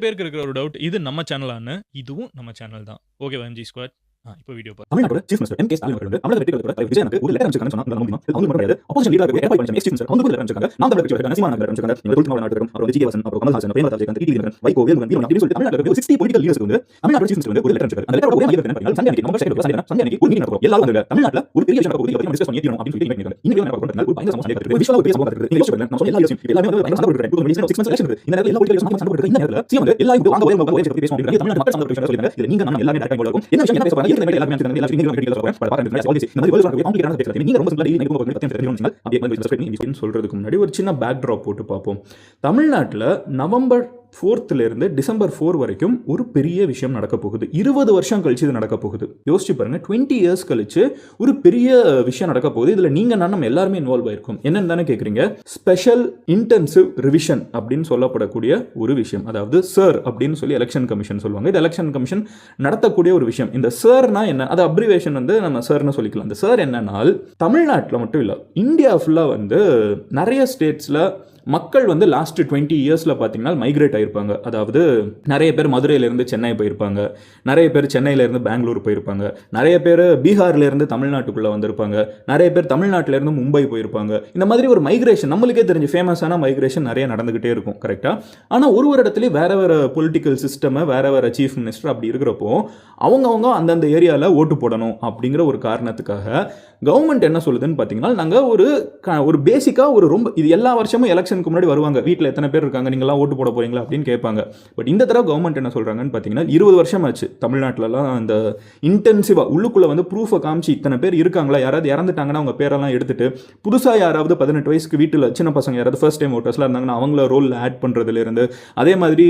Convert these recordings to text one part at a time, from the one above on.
பேருக்கு இருக்கிற ஒரு டவுட், இது நம்ம சேனலான்னு. இதுவும் நம்ம சேனல் தான். ஓகேவா எம்ஜி ஸ்குவாட்? இப்போ வீடியோ பாருங்க. தமிழ்நாட்டோட சீஃப் மினிஸ்டர் எம்.கே. ஸ்டாலின் அவர்கள் வந்து தமிழக வெற்றி கழகத்தோட தலைவர் விஜயனுக்கு ஒரு லெட்டர் அனுப்பிச்சிருக்காங்கன்னு சொன்னா உங்களால நம்ப முடியுமா? அவங்க மட்டும் கிடையாது. ஆப்போசிஷன் லீடரா இருக்க Edappadi Palaniswami X chief minister அவங்க ஒரு லெட்டர் அனுப்பிச்சிருக்காங்க. நாம் தமிழர் கட்சி வரைக்கும் சீமான் நகர் அனுப்பிச்சிருக்காங்க. இந்த தொழில்நுட்ப நாடு இருக்கும். அப்புறம் ஜி.கே. வாசன், அப்புறம் கமல்ஹாசன், பிரேமலதா விஜயகாந்த், டிடி தினகரன், வைகோ, வேலுமணி அப்படின்னு சொல்லிட்டு தமிழ்நாட்டுல இருக்க 60 பொலிட்டிக்கல் லீடர்ஸ்க்கு வந்து தமிழ்நாட்டோட சீஃப் மினிஸ்டர் வந்து ஒரு லெட்டர் அனுப்பிச்சிருக்காரு. அந்த லெட்டரோட ஒரே மையம் என்ன பார்த்தீங்கன்னா சண்டே அன்னைக்கு நவம்பர் 2 சண்டே அன்னைக்கு ஒரு மீட்டிங் நடக்கும். எல்லாரும் வந்து தமிழ்நாட்டுல ஒரு பெரிய விஷயம் நடக்க போகுது. இதை பத்தி டிஸ்கஸ் பண்ணி தீரணும் அப்படின்னு சொல்லிட்டு மீட்டிங் இன்னைக்கு என்ன நடக்கும் ஒரு பயங்கர சண்டை நடக்குது. விஷயம் ஒரு பெரிய சம்பவம் நடக்குது. நீங்க யோசிச்சு பாருங்க. நான் சொன்ன எல்லா விஷயம் எல்லாமே வந்து பயங்கர சண்டை போட்டுருக்காங்க. இப்போ 6 months எலெக்ஷன் இருக்கு. இந்த நேரத்துல எல்லா பொலிட்டிக்கல் சண்டை போட்டுருக்காங்க. இந்த நேரத்துல சீமான் வந்து எல்லாரும் வாங்க ஒரே பத்தி பேசணும் அப்படின்னு தமிழ்நாட்டு மக்கள் சண்டை போட்டுருக்காங்க சொல்லிருக்காங்க. இதுல நீங்க நம்ம எல்லாமே டைரக்டா இன்வால்வ் ஆகும். என்ன விஷயம் என்ன பேச போறாங்க? எல்லாமே எல்லாமே எல்லாரும் நீங்க கிரிட்டிக்கல் சொல்றாங்க. சொல்றதுக்கு முன்னாடி ஒரு சின்ன பேக் ட்ராப் போட்டு பார்ப்போம். தமிழ்நாட்டில் நவம்பர் 4 இருந்து டிசம்பர் 4 வரைக்கும் ஒரு பெரிய விஷயம் நடக்க போகுது. 20 வருஷம் கழிச்சு இது நடக்க போகுது. யோசிச்சு பாருங்க, 20 இயர்ஸ் கழிச்சு ஒரு பெரிய விஷயம் நடக்க போகுது. இதுல நீங்க நம்ம எல்லாருமே இன்வால்வ் ஆயிருக்கும். என்னன்னு தானே கேக்குறீங்க? ஸ்பெஷல் இன்டென்சிவ் ரிவிஷன் அப்படின்னு சொல்லப்படக்கூடிய ஒரு விஷயம். அதாவது சர் அப்படின்னு சொல்லி எலெக்ஷன் கமிஷன் சொல்லுவாங்க. இது எலெக்ஷன் கமிஷன் நடத்தக்கூடிய ஒரு விஷயம். இந்த சர்னா என்ன? அது அப்ரிவேஷன் வந்து நம்ம சர்னு சொல்லிக்கலாம். இந்த சர் என்னன்னா தமிழ்நாட்டில் மட்டும் இல்லை, இந்தியா ஃபுல்லா வந்து நிறைய ஸ்டேட்ஸ்ல மக்கள் வந்து லாஸ்ட் 20 இயர்ஸில் பார்த்தீங்கன்னா மைக்ரேட் ஆகிருப்பாங்க. அதாவது நிறைய பேர் மதுரையிலேருந்து சென்னை போயிருப்பாங்க, நிறைய பேர் சென்னையிலேருந்து பெங்களூர் போயிருப்பாங்க, நிறைய பேர் பீகார்லேருந்து தமிழ்நாட்டுக்குள்ளே வந்திருப்பாங்க, நிறைய பேர் தமிழ்நாட்டிலேருந்து மும்பை போயிருப்பாங்க. இந்த மாதிரி ஒரு மைக்ரேஷன் நம்மளுக்கே தெரிஞ்ச ஃபேமஸான மைக்ரேஷன் நிறைய நடந்துகிட்டே இருக்கும். கரெக்டாக? ஆனால் ஒரு இடத்துலையும் வேற வேற பொலிட்டிக்கல் சிஸ்டம், வேற வேற சீஃப் மினிஸ்டர் அப்படி இருக்கிறப்போ அவங்க அந்தந்த ஏரியாவில் ஓட்டு போடணும் அப்படிங்கிற ஒரு காரணத்துக்காக கவர்மெண்ட் என்ன சொல்லுதுன்னு பார்த்தீங்கன்னா, நாங்கள் ஒரு பேசிக்காக ஒரு ரொம்ப இது எல்லா வருஷமும் எலெக்ஷனுக்கு முன்னாடி வருவாங்க. வீட்டில் எத்தனை பேர் இருக்காங்க, நீங்களாம் ஓட்டு போட போறீங்களா அப்படின்னு கேட்பாங்க. பட் இந்த தடவை கவர்மெண்ட் என்ன சொல்றாங்கன்னு பார்த்தீங்கன்னா, 20 வருஷம் ஆச்சு தமிழ்நாட்டிலலாம் அந்த இன்டென்சிவா உள்ளுக்குள்ள வந்து ப்ரூஃபை காமிச்சு இத்தனை பேர் இருக்காங்களா, யாராவது இறந்துட்டாங்கன்னா அவங்க பேரெல்லாம் எடுத்துட்டு புதுசாக யாராவது 18 வயசுக்கு வீட்டில் சின்ன பசங்க யாராவது ஃபர்ஸ்ட் டைம் ஓட்டர்ஸ்லாம் இருந்தாங்கன்னா அவங்கள ரோலில் ஆட் பண்ணுறதுலேருந்து, அதே மாதிரி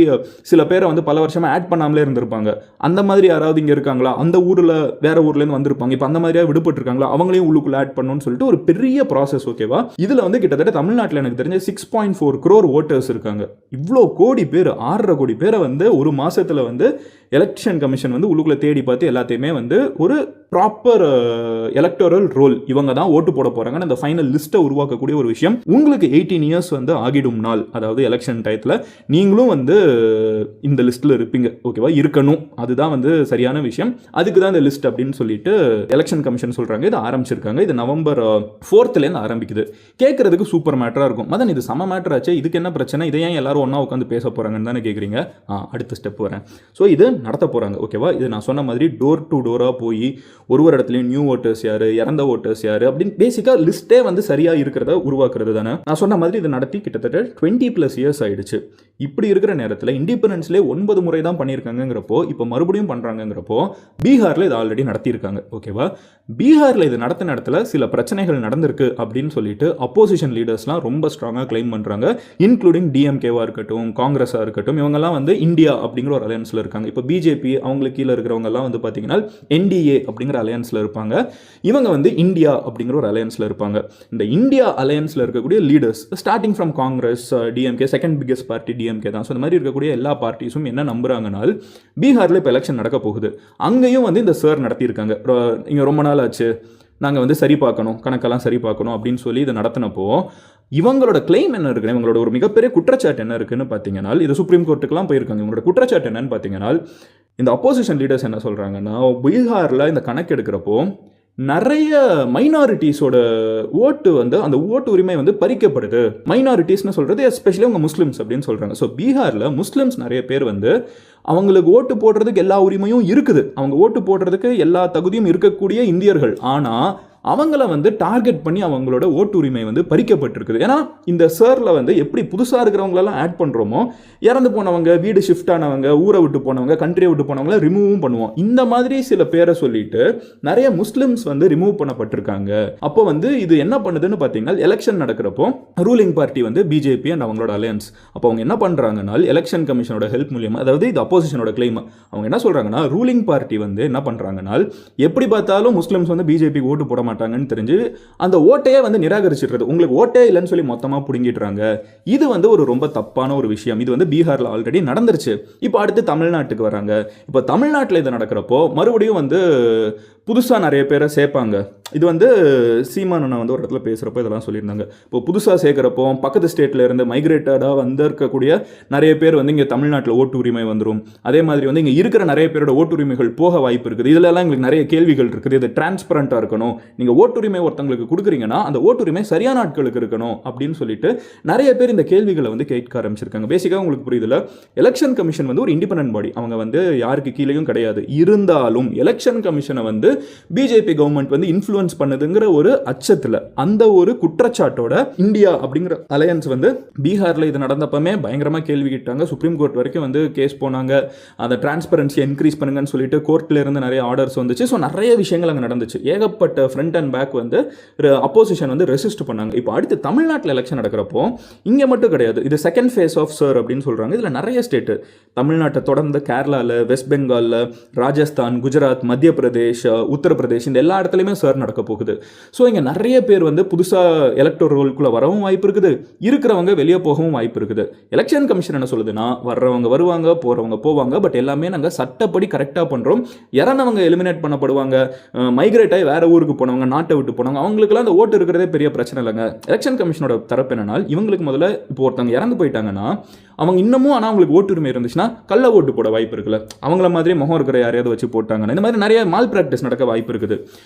சில பேரை வந்து பல வருஷமாக ஆட் பண்ணாமலே இருந்திருப்பாங்க. அந்த மாதிரி யாராவது இங்கே இருக்காங்களா, அந்த ஊரில் வேற ஊர்லேருந்து வந்திருப்பாங்க, இப்போ அந்த மாதிரியாக விடுபட்டு இருக்காங்களா, அவங்களையும் உள்ளுக்குள்ள ஆட் பண்ணணும்னு சொல்லிட்டு ஒரு பெரிய ப்ராசஸ். ஓகேவா? இதுல வந்து கிட்டத்தட்ட தமிழ்நாட்டில் எனக்கு தெரிஞ்ச 6.4 crore ஓட்டர்ஸ் இருக்காங்க. இவ்வளோ கோடி பேர், 6.5 கோடி பேரை வந்து ஒரு மாசத்துல வந்து எலெக்ஷன் கமிஷன் வந்து உள்ளுக்குள்ள தேடி பார்த்து எல்லாத்தையுமே வந்து ஒரு ப்ராப்பர் எலக்டோரல் ரோல் இவங்க தான் ஓட்டு போட போறாங்கன்னு அந்த ஃபைனல் லிஸ்ட்டை உருவாக்கக்கூடிய ஒரு விஷயம். உங்களுக்கு 18 இயர்ஸ் வந்து ஆகிடும் நாள், அதாவது எலெக்ஷன் டயத்தில் நீங்களும் வந்து இந்த லிஸ்ட்ல இருப்பீங்க. ஓகேவா? இருக்கணும், அதுதான் வந்து சரியான விஷயம். அதுக்கு தான் இந்த லிஸ்ட் அப்படின்னு சொல்லிட்டு எலெக்ஷன் கமிஷன் சொல்றாங்க. இது ஆரம்பிச்சிருக்காங்க. இது நவம்பர் 4லேருந்து ஆரம்பிக்குது. கேட்கறதுக்கு சூப்பர் மேட்டரா இருக்கும். மதன், இது சம மேட்டர் ஆச்சு, இதுக்கு என்ன பிரச்சனை, இதை ஏன் எல்லாரும் ஒன்னா உட்காந்து பேச போறாங்கன்னு தானே கேட்குறீங்க. அடுத்த ஸ்டெப் வரேன். ஸோ இது நடத்த போறாங்க. ஓகேவா? இது நான் சொன்ன மாதிரி டோர் டு டோரா போய் ஒரு இடத்துலையும் நியூ ஓட்டர்ஸ் யாரு, இறந்த ஓட்டர்ஸ் யாரு அப்படின்னு பேசிக்கா லிஸ்டே வந்து சரியா இருக்கிறத உருவாக்குறது தானே. நான் சொன்ன மாதிரி இது நடத்தி கிட்டத்தட்ட 20+ இயர்ஸ் ஆயிடுச்சு. இப்படி இருக்கிற நேரத்தில் இண்டிபெண்டன்ஸ்லேயே 9 முறை தான் பண்ணியிருக்காங்கிறப்போ இப்போ மறுபடியும் பண்றாங்கிறப்போ பீகார்ல இது ஆல்ரெடி நடத்தியிருக்காங்க. ஓகேவா? பீகார்ல இது நடத்தின இடத்துல சில பிரச்சனைகள் நடந்திருக்கு அப்படின்னு சொல்லிட்டு அப்போசிஷன் லீடர்ஸ்லாம் ரொம்ப ஸ்ட்ராங்காக கிளைம் பண்றாங்க. இன்க்ளூடிங் டிஎம்கேவா இருக்கட்டும், காங்கிரஸா இருக்கட்டும், இவங்கெல்லாம் வந்து இந்தியா அப்படிங்கிற ஒரு அலையன்ஸ்ல இருக்காங்க. இப்போ பிஜேபி அவங்களுக்கு கீழே இருக்கிறவங்க எல்லாம் வந்து பார்த்தீங்கன்னா என்டிஏ அப்படிங்கிற அலையன்ஸ்ல இருப்பாங்க. இவங்க வந்து இந்தியா அப்படிங்கிற ஒரு அலையன்ஸ்ல இருப்பாங்க. இந்த இந்தியா அலையன்ஸ்ல இருக்கக்கூடிய leaders starting from Congress, DMK, second biggest party DMK தான். ஸோ இந்த மாதிரி இருக்கக்கூடிய எல்லா பார்ட்டிஸும் என்ன நம்புறாங்கனால் பீகார்ல இப்போ எலெக்ஷன் நடக்க போகுது, அங்கேயும் வந்து இந்த சர் நடத்தியிருக்காங்க. இங்கே ரொம்ப நாள் ஆச்சு, நாங்கள் வந்து சரி பார்க்கணும், கணக்கெல்லாம் சரி பார்க்கணும் அப்படின்னு சொல்லி இதை நடத்தினப்போ இவங்களோட கிளைம் என்ன இருக்குன்னு, இவங்களோட ஒரு மிகப்பெரிய குற்றச்சாட்டு என்ன இருக்குன்னு பார்த்தீங்கன்னா, இது சுப்ரீம் கோர்ட்டுக்குலாம் போயிருக்காங்க. இவங்களோட குற்றச்சாட்டு என்னன்னு பார்த்தீங்கன்னா, இந்த அப்போசிஷன் லீடர்ஸ் என்ன சொல்றாங்கன்னா, பீகாரில் இந்த கணக்கு எடுக்கிறப்போ நிறைய மைனாரிட்டிஸோட ஓட்டு வந்து அந்த ஓட்டு உரிமை வந்து பறிக்கப்படுது. மைனாரிட்டிஸ்னு சொல்றது எஸ்பெஷலி அவங்க முஸ்லிம்ஸ் அப்படின்னு சொல்றாங்க. ஸோ பீகாரில் முஸ்லிம்ஸ் நிறைய பேர் வந்து அவங்களுக்கு ஓட்டு போடுறதுக்கு எல்லா உரிமையும் இருக்குது, அவங்க ஓட்டு போடுறதுக்கு எல்லா தகுதியும் இருக்கக்கூடிய இந்தியர்கள். ஆனால் அவங்கள வந்து டார்கெட் பண்ணி அவங்களோட ஓட்டு உரிமை வந்து பறிக்கப்பட்டிருக்குது. ஏன்னா இந்த சர்ல வந்து எப்படி புதுசாக இருக்கிறவங்களெல்லாம் ஆட் பண்ணுறோமோ, இறந்து போனவங்க, வீடு ஷிஃப்ட் ஆனவங்க, ஊரை விட்டு போனவங்க, கண்ட்ரியை விட்டு போனவங்கள ரிமூவும் பண்ணுவோம். இந்த மாதிரி சில பேரை சொல்லிட்டு நிறைய முஸ்லிம்ஸ் வந்து ரிமூவ் பண்ணப்பட்டிருக்காங்க. அப்போ வந்து இது என்ன பண்ணுதுன்னு பார்த்தீங்கன்னா, எலெக்ஷன் நடக்கிறப்போ ரூலிங் பார்ட்டி வந்து பிஜேபி அண்ட் அவங்களோட அலையன்ஸ். அப்போ அவங்க என்ன பண்ணுறாங்கன்னா, எலெக்ஷன் கமிஷனோட ஹெல்ப் மூலியமாக, அதாவது இது அப்போசிஷனோட கிளைம், அவங்க என்ன சொல்றாங்கன்னா, ரூலிங் பார்ட்டி வந்து என்ன பண்ணுறாங்கன்னா, எப்படி பார்த்தாலும் முஸ்லிம்ஸ் வந்து பிஜேபி ஓட்டு போட மாட்டாங்கன்னு தெரிஞ்சு அந்த ஓட்டையே வந்து நிராகரிச்சிடுறது. உங்களுக்கு ஓட்டே இல்லைன்னு சொல்லி மொத்தமாக பிடுங்கிடுறாங்க. இது வந்து ஒரு ரொம்ப தப்பான ஒரு விஷயம். இது வந்து பீகார்ல ஆல்ரெடி நடந்துருச்சு. இப்போ அடுத்து தமிழ்நாட்டுக்கு வராங்க. இப்போ தமிழ்நாட்டில் இது நடக்கிறப்போ மறுபடியும் வந்து புதுசாக நிறைய பேரை சேர்ப்பாங்க. இது வந்து சீமான் அண்ணா வந்து ஒரு இடத்துல பேசுகிறப்போ இதெல்லாம் சொல்லியிருந்தாங்க. இப்போ புதுசாக சேர்க்குறப்போ பக்கத்து ஸ்டேட்டில் இருந்து மைக்ரேட்டடாக வந்திருக்கக்கூடிய நிறைய பேர் வந்து இங்கே தமிழ்நாட்டில் ஓட்டு உரிமை வந்துடும். அதே மாதிரி வந்து இங்கே இருக்கிற நிறைய பேரோட ஓட்டுரிமைகள் போக வாய்ப்பு இருக்குது. இதிலெல்லாம் எங்களுக்கு நிறைய கேள்விகள் இருக்குது. இது டிரான்ஸ்பரண்ட்டாக இருக்கணும். நீங்கள் ஓட்டுரிமை ஒருத்தங்களுக்கு கொடுக்குறீங்கன்னா அந்த ஓட்டுரிமை சரியான ஆட்களுக்கு இருக்கணும் அப்படின்னு சொல்லிட்டு நிறைய பேர் இந்த கேள்விகளை வந்து கேட்க ஆரம்பிச்சிருக்காங்க. பேசிக்காக உங்களுக்கு புரியுதுல, எலெக்ஷன் கமிஷன் வந்து ஒரு இண்டிபெண்டன்ட் பாடி. அவங்க வந்து யாருக்கு கீழேயும் கிடையாது. இருந்தாலும் எலெக்ஷன் கமிஷனை வந்து பிஜேபி கவர்மெண்ட் வந்து இன்ஃப்ளூயன்ஸ் பண்ணுதுங்கிற ஒரு அச்சத்தில், அந்த ஒரு குற்றச்சாட்டோட இந்தியா அப்படிங்கிற அலையன்ஸ் வந்து பீகாரில் இது நடந்தப்பமே பயங்கரமாக கேள்வி கேட்டாங்க. சுப்ரீம் கோர்ட் வரைக்கும் வந்து கேஸ் போனாங்க. அந்த டிரான்ஸ்பரன்சியை இன்க்ரீஸ் பண்ணுங்கன்னு சொல்லிட்டு கோர்ட்டில் இருந்து நிறைய ஆர்டர்ஸ் வந்துச்சு. ஸோ நிறைய விஷயங்கள் அங்கே நடந்துச்சு. ஏகப்பட்ட ஃப்ரண்ட் அண்ட் பேக் வந்து அப்போசிஷன் வந்து ரெசிஸ்ட் பண்ணாங்க. இப்போ அடுத்து தமிழ்நாட்டில் எலெக்ஷன் நடக்கிறப்போ இங்கே மட்டும் கிடையாது, இது செகண்ட் ஃபேஸ் ஆஃப் சர் அப்படின்னு சொல்கிறாங்க. இதில் நிறைய ஸ்டேட்டு, தமிழ்நாட்டை தொடர்ந்து கேரளாவில், வெஸ்ட் பெங்காலில், ராஜஸ்தான், குஜராத், மத்திய பிரதேஷ், உத்தரப்பிரதேஷ், இந்த எல்லா இடத்துலையுமே சார் நடக்க போகுது. ஸோ இங்கே நிறைய பேர் வந்து புதுசாக எலக்டோர் ரோலுக்குள்ளே வரவும் வாய்ப்பு இருக்குது, இருக்கிறவங்க வெளியே போகவும் வாய்ப்பு இருக்குது. எலெக்ஷன் கமிஷன் என்ன சொல்லுதுன்னா, வர்றவங்க வருவாங்க, போகிறவங்க போவாங்க, பட் எல்லாமே நாங்கள் சட்டப்படி கரெக்டாக பண்ணுறோம். இறந்தவங்க எலிமினேட் பண்ணப்படுவாங்க, மைக்ரேட் ஆகி வேறு ஊருக்கு போனவங்க, நாட்டை விட்டு போனவங்க, அவங்களுக்குலாம் அந்த ஓட்டு இருக்கிறதே பெரிய பிரச்சனை இல்லைங்க. எலெக்ஷன் கமிஷனோட தரப்பு என்னன்னா, இவங்களுக்கு முதல்ல இப்போ ஒருத்தவங்க இறந்து போயிட்டாங்கன்னா அவங்க இன்னமும் ஆனால் அவங்களுக்கு ஓட்டுரிமை இருந்துச்சுன்னா கள்ள ஓட்டு போட வாய்ப்பு இருக்குல்ல, அவங்கள மாதிரி முகம் இருக்கிற யாரையாவது வச்சு போட்டாங்கன்னா இந்த மாதிரி நிறைய மால் பிராக்டிஸ் நடக்க வாய்ப்பு இருக்குது.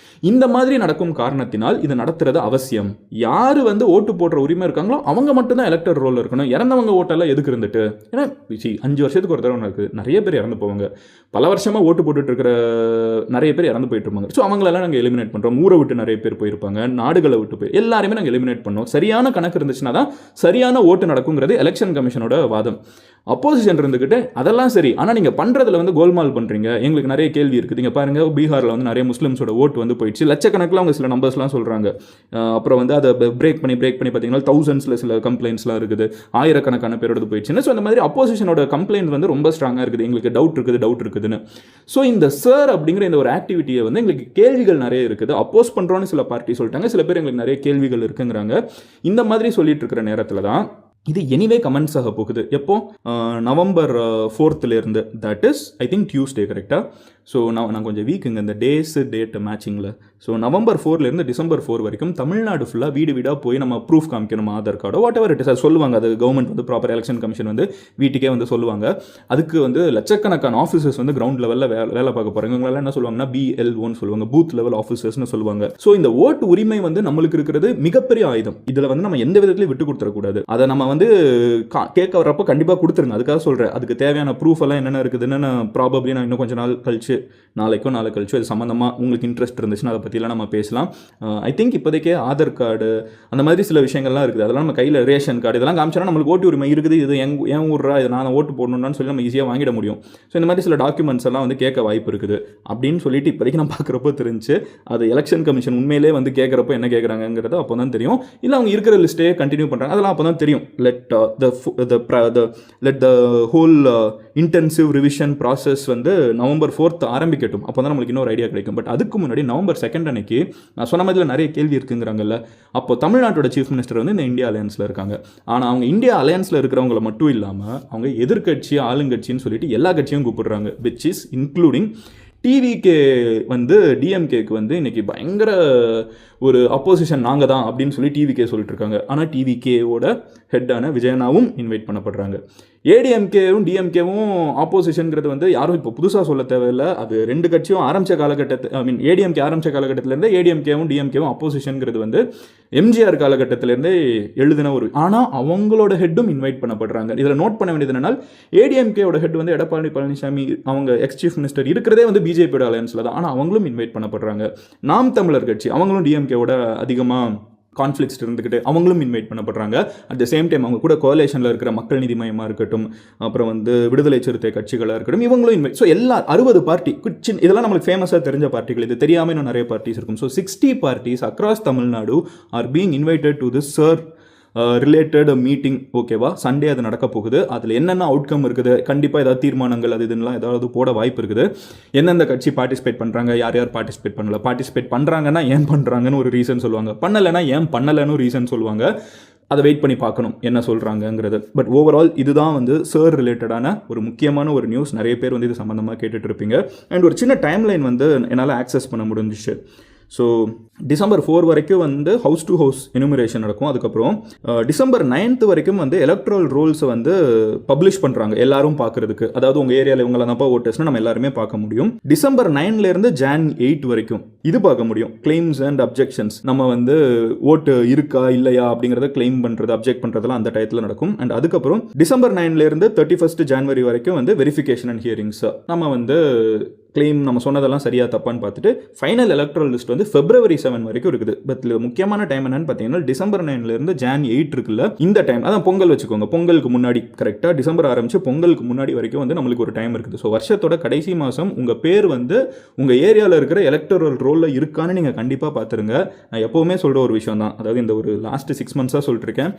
இந்த மாதிரி நடக்கும் காரணத்தினால் இது நடத்துறது அவசியம். யார் வந்து ஓட்டு போடுற உரிமை இருக்காங்களோ அவங்க மட்டும்தான் எலக்டர் ரோல் இருக்கணும். இறந்தவங்க ஓட்டெல்லாம் எதுக்கு இருந்துட்டு, ஏன்னா 5 வருஷத்துக்கு ஒரு தடவை இருக்குது, நிறைய பேர் இறந்து போவாங்க. பல வருஷமாக ஓட்டு போட்டுட்டு இருக்கிற நிறைய பேர் இறந்து போயிட்டு இருப்பாங்க. ஸோ அவங்களெல்லாம் நாங்கள் எலிமினேட் பண்ணுறோம். ஊரை விட்டு நிறைய பேர் போயிருப்பாங்க, நாடுகளை விட்டு போய் எல்லாருமே நாங்கள் எலிமினேட் பண்ணோம். சரியான கணக்கு இருந்துச்சுன்னா தான் சரியான ஓட்டு நடக்குங்கிறது எலெக்ஷன் கமிஷனோட வாதம். அப்போசிஷன் இருந்துக்கிட்டு அதெல்லாம் சரி, ஆனால் நீங்கள் பண்ணுறதுல வந்து கோல்மால் பண்ணுறீங்க, எங்களுக்கு நிறைய கேள்வி இருக்குது. இங்கே பாருங்கள், பீகாரில் வந்து நிறைய முஸ்லீம்ஸோட ஓட்டு வந்து போயிடுச்சு, லட்சக்கணக்கில் அவங்க சில நம்பர்ஸ்லாம் சொல்கிறாங்க. அப்புறம் வந்து அதை பிரேக் பண்ணி பார்த்தீங்கன்னா தௌசண்ட்ஸில் சில கம்ப்ளைண்ட்ஸ்லாம் இருக்குது, ஆயிரக்கணக்கான பேரோட போயிடுச்சுன்னு. ஸோ அந்த மாதிரி அப்போசிஷனோட கம்ப்ளைண்ட் வந்து ரொம்ப ஸ்ட்ராங்காக இருக்குது, எங்களுக்கு டவுட் இருக்குதுன்னு. ஸோ இந்த சார் அப்படிங்கிற இந்த ஒரு ஆக்டிவிட்டியை வந்து எங்களுக்கு கேள்விகள் நிறைய இருக்குது. அப்போஸ் பண்ணுறோன்னு சில பார்ட்டி சொல்லிட்டாங்க, சில பேர் எங்களுக்கு நிறைய கேள்விகள் இருக்குங்கிறாங்க. இந்த மாதிரி சொல்லிட்டு இருக்கிற நேரத்தில் தான் இது எனிவே கமெண்ட்ஸ் ஆக போகுது. எப்போ November 4th that is I think Tuesday, கரெக்டாக? ஸோ நான் கொஞ்சம் வீக்குங்க இந்த டேட்டு மேட்சிங்கில். ஸோ நவம்பர் 4 டிசம்பர் 4 வரைக்கும் தமிழ்நாடு ஃபுல்லாக வீடு வீடாக போய் நம்ம ப்ரூஃப் காமிக்கணும், ஆதார் கார்டோ வாட் எவர் இட் இஸ், அது சொல்லுவாங்க. அது கவர்மெண்ட் வந்து ப்ராப்பர் எலெக்ஷன் கமிஷன் வந்து வீட்டுக்கே வந்து சொல்லுவாங்க. அதுக்கு வந்து லட்சக்கணக்கான ஆஃபீஸர்ஸ் வந்து கிரவுண்ட் லெவலில் வேலை பார்க்க போகிறாங்க. இவங்களாம் என்ன சொல்லுவாங்கன்னா BLOன்னு சொல்லுவாங்க, பூத் லெவல் ஆஃபீஸர்ஸ்னு சொல்லுவாங்க. ஸோ இந்த ஓட்டு உரிமை வந்து நம்மளுக்கு இருக்கிறது மிகப்பெரிய ஆயுதம். இதில் வந்து நம்ம எந்த விதத்துலையும் விட்டு கொடுத்துடக்கூடாது. அதை நம்ம வந்து கேட்க வரப்போ கண்டிப்பாக கொடுத்துருங்க. அதுக்காக சொல்கிறேன். அதுக்கு தேவையான ப்ரூஃப் எல்லாம் என்னென்ன இருக்குதுன்னு ப்ராபப்ளி நான் இன்னும் கொஞ்சம் நாள் கழிச்சு, நாளை கழிச்சு அது சம்மந்தமாக உங்களுக்கு இன்ட்ரெஸ்ட் இருந்துச்சுன்னா அதை பற்றிலாம் நம்ம பேசலாம். ஐ திங்க் இப்போதைக்கே ஆதார் கார்டு அந்த மாதிரி சில விஷயங்கள்லாம் இருக்குது. அதெல்லாம் நம்ம கையில் ரேஷன் கார்டு இதெல்லாம் காமிச்சோன்னா நம்மளுக்கு ஓட்டு உரிமை இருக்குது, இது என் ஊர்ரா, இது நான் ஓட்டு போடணும்னு சொல்லி நம்ம ஈஸியாக வாங்கிட முடியும். ஸோ இந்த மாதிரி சில டாக்குமெண்ட்ஸ் எல்லாம் வந்து கேட்க வாய்ப்பு இருக்குது அப்படின்னு சொல்லிட்டு இப்போதைக்கு நான் பார்க்குறப்போ தெரிஞ்சு, அது எலெக்ஷன் கமிஷன் உண்மையிலே வந்து கேட்குறப்போ என்ன கேட்குறாங்கிறது அப்போ தான் தெரியும். இல்லை அவங்க இருக்கிற லிஸ்ட்டே கண்டினியூ பண்ணுறாங்க, அதெல்லாம் அப்போ தான் தெரியும். Let the whole intensive revision process வந்து நவம்பர் 4 ஆரம்பிக்கட்டும். அப்போ தான் நம்மளுக்கு இன்னொரு ஐடியா கிடைக்கும். பட் அதுக்கு முன்னாடி நவம்பர் 2 அன்னைக்கு நான் சொன்ன மாதிரில நிறைய கேள்வி இருக்குங்கிறாங்கல்ல. அப்போ தமிழ்நாட்டோட சீஃப் மினிஸ்டர் வந்து இந்த இந்தியா அலையன்ஸில் இருக்காங்க. ஆனால் அவங்க இந்தியா அலையன்ஸில் இருக்கிறவங்கள மட்டும் இல்லாமல் அவங்க எதிர்கட்சி, ஆளுங்கட்சின்னு சொல்லிட்டு எல்லா கட்சியும் கூப்பிடுறாங்க, விச் இஸ் இன்க்ளூடிங் டிவிகே வந்து டிஎம்கேக்கு வந்து இன்றைக்கி பயங்கர ஒரு அப்போசிஷன் நாங்கள் தான் அப்படின்னு சொல்லி டிவிகே சொல்லிட்டு இருக்காங்க. ஆனால் டிவிகேவோட ஹெட்டான விஜயனாவும் இன்வைட் பண்ணப்படுறாங்க. ஏடிஎம்கேவும் டிஎம்கேவும் ஆப்போசிஷனுங்கிறது வந்து யாரும் இப்போ புதுசாக சொல்ல தேவையில்லை. அது ரெண்டு கட்சியும் ஆரம்பித்த காலகட்டத்தில், ஏடிஎம்கே ஆரம்பித்த காலகட்டத்திலேருந்து ஏடிஎம்கேவும் டிஎம்கேவும் அப்போசிஷனுங்கிறது வந்து எம்ஜிஆர் காலகட்டத்திலேருந்து எழுதின ஒரு, ஆனால் அவங்களோட ஹெட்டும் இன்வைட் பண்ணப்படுறாங்க. இதில் நோட் பண்ண வேண்டியது என்னன்னா, ஏடிஎம்கேவோட ஹெட் வந்து எடப்பாடி பழனிசாமி, அவங்க எக்ஸ் சீஃப் மினிஸ்டர் இருக்கிறதே வந்து பிஜேபியோட அலையன்ஸில் தான். ஆனால் அவங்களும் இன்வைட் பண்ணப்படுறாங்க. நாம் தமிழர் கட்சி அவங்களும் டிஎம்கேவோட அதிகமாக கான்ஃப்ளிக்ஸ் இருந்துக்கிட்டு அவங்களும் இன்வைட் பண்ணப்படுறாங்க. அட் த சேம் டைம் அவங்க கூட கோலேஷனில் இருக்கிற மக்கள் நீதி மையமாக இருக்கட்டும், அப்புறம் வந்து விடுதலை சிறுத்தை கட்சிகளாக இருக்கட்டும், இவங்களும் இன்வைட். ஸோ எல்லா 60 பார்ட்டி, இதெல்லாம் நம்மளுக்கு ஃபேமஸாக தெரிஞ்ச பார்ட்டிகள். இது தெரியாமல் இன்னும் நிறைய பார்ட்டிஸ் இருக்கும். So 60 parties across Tamil Nadu are being invited to this sir related meeting. ஓகேவா, சண்டே அது நடக்க போகுது. அதில் என்னென்ன அவுட்கம் இருக்குது, கண்டிப்பாக ஏதாவது தீர்மானங்கள் அது இதுலாம் ஏதாவது போட வாய்ப்பு இருக்குது. எந்தெந்த கட்சி பார்ட்டிசிபேட் பண்ணுறாங்க, யார் யார் பார்ட்டிசிபேட் பண்ணல, பார்ட்டிசிபேட் பண்ணுறாங்கன்னா ஏன் பண்ணுறாங்கன்னு ஒரு ரீசன் சொல்லுவாங்க, பண்ணலைன்னா ஏன் பண்ணலைன்னு ரீசன் சொல்லுவாங்க. அதை வெயிட் பண்ணி பார்க்கணும் என்ன சொல்கிறாங்கங்கிறது. பட் ஓவரால் இதுதான் வந்து சர் ரிலேட்டடான ஒரு முக்கியமான ஒரு நியூஸ். நிறைய பேர் வந்து இது சம்மந்தமாக கேட்டுட்டு இருப்பீங்க. அண்ட் ஒரு சின்ன டைம்லைன் வந்து என்னால் ஆக்சஸ் பண்ண முடிஞ்சிச்சு. ஸோ டிசம்பர் 4 வரைக்கும் வந்து ஹவுஸ் டு ஹவுஸ் எனுமரேஷன் நடக்கும். அதுக்கப்புறம் டிசம்பர் 9th வரைக்கும் வந்து எலக்ட்ரல் ரோல்ஸை வந்து பப்ளிஷ் பண்ணுறாங்க எல்லாரும் பார்க்கறதுக்கு. அதாவது உங்கள் ஏரியாவில் இவங்களை தான்ப்பா ஓட்டர்ஸ்னு நம்ம எல்லாருமே பார்க்க முடியும். டிசம்பர் 9லேருந்து Jan 8 வரைக்கும் இது பார்க்க முடியும். கிளைம்ஸ் அண்ட் அப்ஜெக்ஷன்ஸ், நம்ம வந்து ஓட்டு இருக்கா இல்லையா அப்படிங்கிறத கிளைம் பண்ணுறது அப்ஜெக்ட் பண்ணுறதுலாம் அந்த டயத்தில் நடக்கும். அண்ட் அதுக்கப்புறம் டிசம்பர் 9லேருந்து 31st January வரைக்கும் வந்து வெரிஃபிகேஷன் அண்ட் ஹியரிங்ஸ், நம்ம வந்து கிளைம் நம்ம சொன்னதெல்லாம் சரியா தப்பான்னு பார்த்துட்டு ஃபைனல் எலக்ட்ரல் லிஸ்ட் வந்து February 7 வரைக்கும் இருக்குது. பட் முக்கியமான டைம் என்னன்னு பார்த்தீங்கன்னா டிசம்பர் 9லேருந்து Jan 8 இருக்குல்ல, இந்த டைம் அதான் பொங்கல் வச்சுக்கோங்க. பொங்கலுக்கு முன்னாடி கரெக்டாக டிசம்பர் ஆரம்பிச்சு பொங்கலுக்கு முன்னாடி வரைக்கும் வந்து நம்மளுக்கு ஒரு டைம் இருக்குது. ஸோ வருஷத்தோட கடைசி மாதம் உங்கள் பேர் வந்து உங்கள் ஏரியாவில் இருக்கிற எலக்ட்ரல் ரோலில் இருக்கான்னு நீங்கள் கண்டிப்பாக பார்த்துருங்க. நான் எப்போவுமே சொல்கிற ஒரு விஷயம் தான், அதாவது இந்த ஒரு லாஸ்ட் 6 months சொல்லிட்டுருக்கேன்,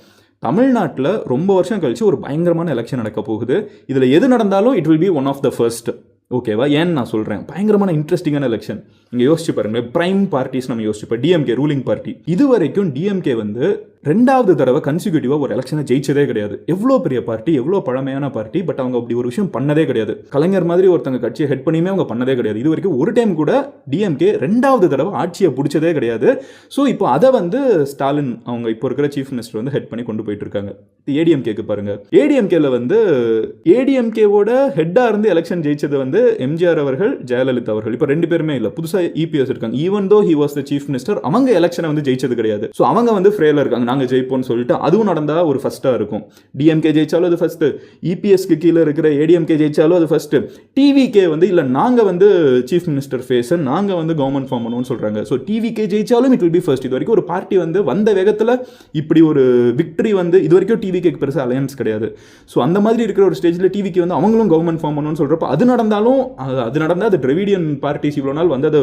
தமிழ்நாட்டில் ரொம்ப வருஷம் கழிச்சு ஒரு பயங்கரமான எலெக்ஷன் நடக்க போகுது. இதில் எது நடந்தாலும் it will be one of the first. ஓகேவா? ஏன்னு நான் சொல்கிறேன், பயங்கரமான இன்ட்ரெஸ்டிங்கான எலெக்ஷன். இங்கே யோசிச்சு பாருங்க, பிரைம் பார்ட்டிஸ் நம்ம யோசிச்சுப்போம். டிஎம்கே ரூலிங் பார்ட்டி, இது வரைக்கும் டிஎம்கே வந்து 2வது தடவை கன்சிக்யூட்டிவாக ஒரு எலெக்ஷனை ஜெயிச்சதே கிடையாது. எவ்வளோ பெரிய பார்ட்டி, எவ்வளோ பழமையான பார்ட்டி, பட் அவங்க அப்படி ஒரு விஷயம் பண்ணதே கிடையாது. கலைஞர் மாதிரி ஒருத்தங்க கட்சியை ஹெட் பண்ணியுமே அவங்க பண்ணதே கிடையாது. இது வரைக்கும் ஒரு டைம் கூட டிஎம்கே 2வது தடவை ஆட்சியை பிடிச்சதே கிடையாது. ஸோ இப்போ அதை வந்து ஸ்டாலின் அவங்க இப்போ இருக்கிற சீஃப் மினிஸ்டர் வந்து ஹெட் பண்ணி கொண்டு போயிட்டு இருக்காங்க. ஏடிஎம்கேக்கு பாருங்க, ஏடிஎம்கேல வந்து ஏடிஎம்கேவோட ஹெட்டாக இருந்து எலெக்ஷன் ஜெயிச்சது வந்து எம்ஜிஆர் அவர்கள், ஜெயலலிதா அவர்கள். இப்போ 2 பேருமே இல்லை, புதுசாக இபிஎஸ் இருக்காங்க. Even though he was the chief minister, அவங்க எலெக்ஷனை வந்து ஜெயிச்சது கிடையாது. ஸோ அவங்க வந்து ஃப்ரேல இருக்காங்க, நாங்கள் ஜெயிப்போம்னு சொல்லிட்டு. அதுவும் நடந்தா ஒரு ஃபர்ஸ்ட்டாக இருக்கும். டிஎம்கே ஜெயிச்சாலும் அது ஃபர்ஸ்ட், இபிஎஸ்க்கு கீழே இருக்கிற ஏடிஎம்கே ஜெயிச்சாலும் அது ஃபர்ஸ்ட். டிவிகே வந்து இல்லை நாங்கள் வந்து சீஃப் மினிஸ்டர் ஃபேஸ், நாங்கள் வந்து கவர்மெண்ட் ஃபார்ம் பண்ணுவோம்னு சொல்கிறாங்க. ஸோ டிவிகே ஜெயிச்சாலும் இட் வில் பி ஃபர்ஸ்ட். இது வரைக்கும் ஒரு பார்ட்டி வந்து வந்த வேகத்தில் இப்படி ஒரு விக்டரி வந்து இது வரைக்கும் டிவிகேக்கு பெருசாக அலையன்ஸ் கிடையாது. ஸோ அந்த மாதிரி இருக்கிற ஒரு ஸ்டேஜில் டிவிக்கு வந்து அவங்களும் கவர்மெண்ட் ஃபார்ம் பண்ணுவோம்னு சொல்கிறப்ப அது நடந்தாலும் அது நடந்தால் அது டிரெவிடியன் பார்ட்டிஸ் இவ்வளோ நாள் வந்து அதை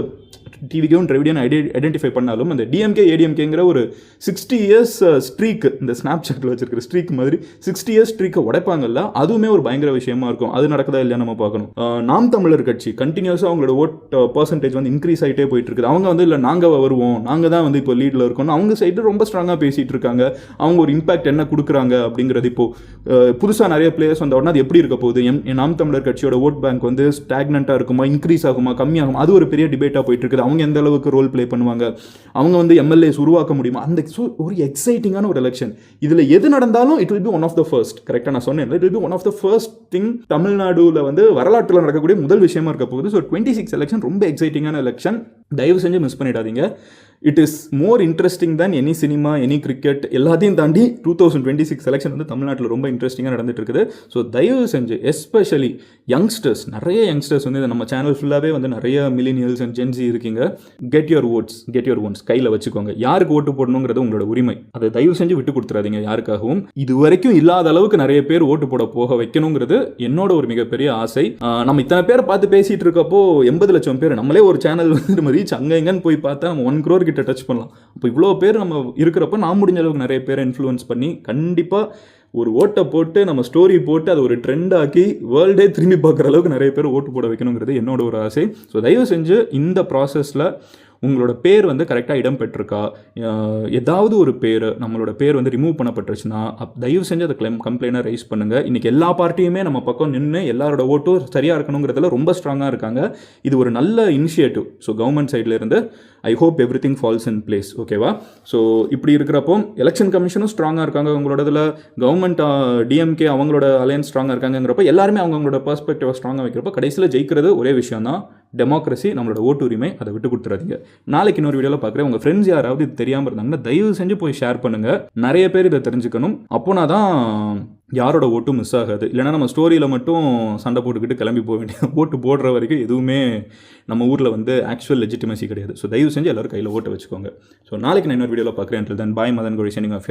டிவிக்கும் டிரெவிடியன் ஐடென்டிஃபை பண்ணாலும் அந்த டிஎம்கே ஏடிஎம்கேங்கிற ஒரு 60 years ஸ்ட்ரீக், இந்த ஸ்னாப் சாட்டில் வச்சிருக்கிற ஸ்ட்ரீக் மாதிரி 60 years ஸ்ட்ரீக்கை உடைப்பாங்கல்ல, அதுவுமே ஒரு பயங்கர விஷயமா இருக்கும். அது நடக்குதா இல்லையா நம்ம பார்க்கணும். நாம் தமிழர் கட்சி கண்டினியூஸாக அவங்களோட ஓட் பர்சன்டேஜ் வந்து இன்க்ரீஸ் ஆகிட்டே போயிட்டு இருக்குது. அவங்க வந்து இல்லை நாங்கள் வருவோம், நாங்கள் தான் வந்து இப்போ லீடில் இருக்கோம், அவங்க சைடு ரொம்ப ஸ்ட்ராங்காக பேசிகிட்டு இருக்காங்க. அவங்க ஒரு இம்பாக்ட் என்ன கொடுக்குறாங்க அப்படிங்கிறது இப்போ புதுசாக நிறைய பிளேயர்ஸ் வந்த உடனே அது எப்படி இருக்க போகுது, நாம் தமிழர் கட்சியோட ஓட் பேங்க் வந்து ஸ்டாக்னண்ட்டாக இருக்குமா, இன்க்ரீஸ் ஆகுமா, கம்மியாகுமா, அது ஒரு பெரிய டிபேட்டாக போயிட்டு இருக்குது. அவங்க எந்த அளவுக்கு ரோல் ப்ளே பண்ணுவாங்க, அவங்க வந்து எம்எல்ஏஸ் உருவாக்க முடியுமா, அந்த ஒரு எக்ஸைட்டிங்கான ஒரு எலெக்ஷன். இதில் எது நடந்தாலும் it will be one of the first. கரெக்டாக நான் சொன்னேன், it will be one of the first thing. தமிழ்நாடுல வந்து வரலாற்றில் நடக்கக்கூடிய முதல் விஷயமா இருக்க போகுது. ஸோ 26 எலெக்ஷன் ரொம்ப எக்ஸைட்டிங்கான எலெக்ஷன். தயவு செஞ்சு மிஸ் பண்ணிடாதீங்க. It is more interesting than any cinema, any cricket, எல்லாத்தையும் தாண்டி 2026 எலெக்ஷன் வந்து தமிழ்நாட்டில் ரொம்ப இன்ட்ரெஸ்டிங்காக நடந்துட்டு இருக்குது. ஸோ தயவு செஞ்சு எஸ்பெஷலி யங்ஸ்டர்ஸ், நிறைய யங்ஸ்டர்ஸ் வந்து நம்ம சேனல் ஃபுல்லாகவே வந்து நிறைய மில்லினியல்ஸ் அண்ட் ஜென்சி இருக்கீங்க. கெட் யுவர் ஓட்ஸ் கையில் வச்சுக்கோங்க. யாருக்கு ஓட்டு போடணுங்கிறது உங்களோட உரிமை. அதை தயவு செஞ்சு விட்டு கொடுத்துறாதீங்க யாருக்காகவும். இது வரைக்கும் இல்லாத அளவுக்கு நிறைய பேர் ஓட்டு போட போக வைக்கணுங்கிறது என்னோட ஒரு மிகப்பெரிய ஆசை. நம்ம இத்தனை பேரை பார்த்து பேசிட்டு இருக்கப்போ 80 லட்சம் பேர், நம்மளே ஒரு சேனல் வந்து நம்ம ரீச் அங்கே எங்கன்னு போய் பார்த்தா நம்ம 1 crore கிட்ட டச் பண்ணலாம். அப்போ இவ்வளோ பேர் நம்ம இருக்கிறப்ப நான் முடிஞ்ச அளவுக்கு நிறைய பேரை இன்ஃப்ளூயன்ஸ் பண்ணி கண்டிப்பாக ஒரு ஓட்டை போட்டு நம்ம ஸ்டோரி போட்டு அதை ஒரு ட்ரெண்ட் ஆக்கி வேர்ல்டே திரும்பி பார்க்குற அளவுக்கு நிறைய பேர் ஓட்டு போட வைக்கணுங்கிறது என்னோட ஒரு ஆசை. ஸோ தயவு செஞ்சு இந்த ப்ராசஸில் உங்களோட பேர் வந்து கரெக்டாக இடம் பெற்றிருக்கா, ஏதாவது ஒரு பேர் நம்மளோட பேர் வந்து ரிமூவ் பண்ணப்பட்டுருச்சுன்னா தயவு செஞ்சு அதை கம்ப்ளைண்டாக ரைஸ் பண்ணுங்கள். இன்றைக்கி எல்லா பார்ட்டியுமே நம்ம பக்கம் நின்று எல்லாரோட ஓட்டும் சரியாக இருக்கணுங்கிறதுல ரொம்ப ஸ்ட்ராங்காக இருக்காங்க. இது ஒரு நல்ல இனிஷியேட்டிவ். ஸோ கவர்மெண்ட் சைட்லேருந்து I hope everything falls in place. ஓகேவா? ஸோ இப்படி இருக்கிறப்போ எலெக்ஷன் கமிஷனும் ஸ்ட்ராங்காக இருக்காங்க அவங்களோட இதில், கவர்மெண்ட் டிஎம்கே அவங்களோட அலையன்ஸ் ஸ்ட்ராங்காக இருக்காங்கிறப்ப எல்லாருமே அவங்களோட பெர்ஸ்பெக்டிவை ஸ்ட்ராங்காக வைக்கிறப்ப கடைசியில் ஜெயிக்கிறது ஒரே விஷயம் தான், டெமோக்ரஸி, நம்மளோட ஓட்டு உரிமை. அதை விட்டு கொடுத்துறாதீங்க. நாளைக்கு இன்னொரு வீடியோவில் பார்க்குறேன். உங்கள் ஃப்ரெண்ட்ஸ் யாராவது இது தெரியாமல் இருந்தாங்கன்னா தயவு செஞ்சு போய் ஷேர் பண்ணுங்கள். நிறைய பேர் இதை தெரிஞ்சுக்கணும். அப்போனா தான் யாரோட ஓட்டும் மிஸ் ஆகாது. இல்லைனா நம்ம ஸ்டோரியில் மட்டும் சண்டை போட்டுக்கிட்டு கிளம்பி போக வேண்டிய, ஓட்டு போடுற வரைக்கும் எதுவுமே நம்ம ஊரில் வந்து ஆக்சுவல் லெஜிட்டிமசி கிடையாது. ஸோ தயவு செஞ்சு எல்லோரும் கையில் ஓட்டு வச்சுக்கோங்க. ஸோ நாளைக்கு நான் இன்னொரு வீடியோவில் பார்க்குறேன். தென் பாய், மதன் கோழி, சனிங் ஆஃப்.